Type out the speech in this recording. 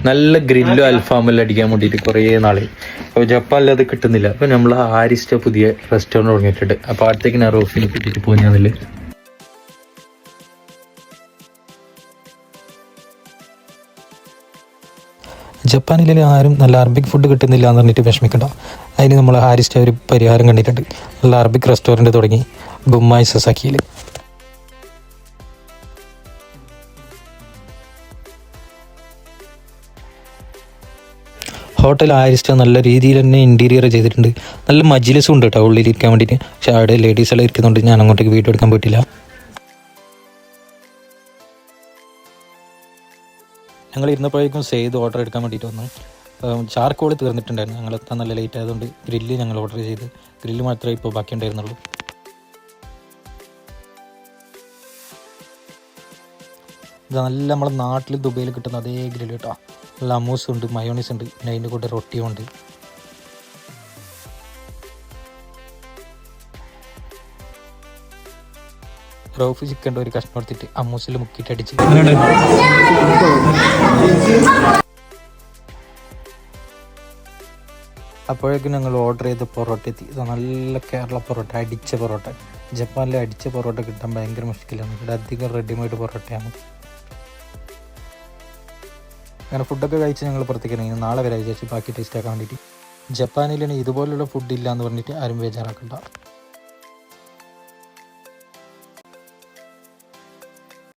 നല്ല ഗ്രില്ലോ അൽഫാമെല്ലാം അടിക്കാൻ വേണ്ടിയിട്ട് കുറേ നാളെ. അപ്പോൾ ജപ്പാനിൽ അത് കിട്ടുന്നില്ല. അപ്പോൾ നമ്മൾ ആരിസ്റ്റ പുതിയ റെസ്റ്റോറൻറ്റ് തുടങ്ങിയിട്ടുണ്ട്. അപ്പോൾ അടുത്തേക്ക് ഞാൻ റോഫിനെ കിട്ടിയിട്ട് പോയി. ജപ്പാനിലെ ആരും നല്ല അറബിക് ഫുഡ് കിട്ടുന്നില്ല എന്ന് പറഞ്ഞിട്ട് വിഷമിക്കണ്ട. അതിന് നമ്മൾ ഹാരിസ്റ്റ ഒരു പരിഹാരം കണ്ടിട്ടുണ്ട്. നല്ല അറബിക് റെസ്റ്റോറൻറ്റ് തുടങ്ങി ബുമ്മായി സസാക്കിയിൽ. ഹോട്ടൽ ഹാരിസ്റ്റ നല്ല രീതിയിൽ തന്നെ ഇൻറ്റീരിയർ ചെയ്തിട്ടുണ്ട്. നല്ല മജ്ലിസും ഉണ്ട് കേട്ടോ ഉള്ളിലിരിക്കാൻ വേണ്ടിയിട്ട്. പക്ഷേ അവിടെ ലേഡീസെല്ലാം ഇരിക്കുന്നുണ്ട്. ഞാൻ അങ്ങോട്ടേക്ക് വീഡിയോ എടുക്കാൻ പറ്റില്ല. ഞങ്ങൾ ഇരുന്നപ്പോഴേക്കും സെയ്ത് ഓർഡർ എടുക്കാൻ വേണ്ടിയിട്ട് വന്നു. ചാർക്കോൾ തീർന്നിട്ടുണ്ടായിരുന്നു. ഞങ്ങൾ എത്താൻ നല്ല ലേറ്റ് ആയതുകൊണ്ട് ഗ്രില്ല് ഞങ്ങൾ ഓർഡർ ചെയ്ത്. ഗ്രില്ല് മാത്രമേ ഇപ്പോൾ ബാക്കി ഉണ്ടായിരുന്നുള്ളൂ. ഇത് നല്ല നമ്മളെ നാട്ടിൽ ദുബൈയിൽ കിട്ടുന്ന അതേ ഗ്രില്ല് കേട്ടോ. നല്ല അമൂസ് ഉണ്ട്, മയോണീസ് ഉണ്ട്, പിന്നെ അതിൻ്റെ കൂടെ റൊട്ടിയും ഉണ്ട്. റോഫ് ചിക്കൻ്റെ ഒരു കഷ്ണം എടുത്തിട്ട് അമ്മൂസിൽ മുക്കിയിട്ട് അടിച്ച്. അപ്പോഴേക്കും ഞങ്ങൾ ഓർഡർ ചെയ്ത പൊറോട്ട എത്തി. ഇത് നല്ല കേരള പൊറോട്ട, അടിച്ച പൊറോട്ട. ജപ്പാനിലെ അടിച്ച പൊറോട്ട കിട്ടാൻ ഭയങ്കര മുഷ്കിലാണ്. ഇവിടെ അധികം റെഡിമെയ്ഡ് പൊറോട്ടയാണ്. അങ്ങനെ ഫുഡൊക്കെ കഴിച്ച് ഞങ്ങൾ പുറത്തേക്ക് ഇറങ്ങി. നാളെ വരെ വിചാരിച്ച് ബാക്കി ടേസ്റ്റ് ആക്കാൻ വേണ്ടിയിട്ട്. ജപ്പാനിലാണ് ഇതുപോലുള്ള ഫുഡ് ഇല്ല എന്ന് പറഞ്ഞിട്ട് ആരും ബേജാറാക്കണ്ട.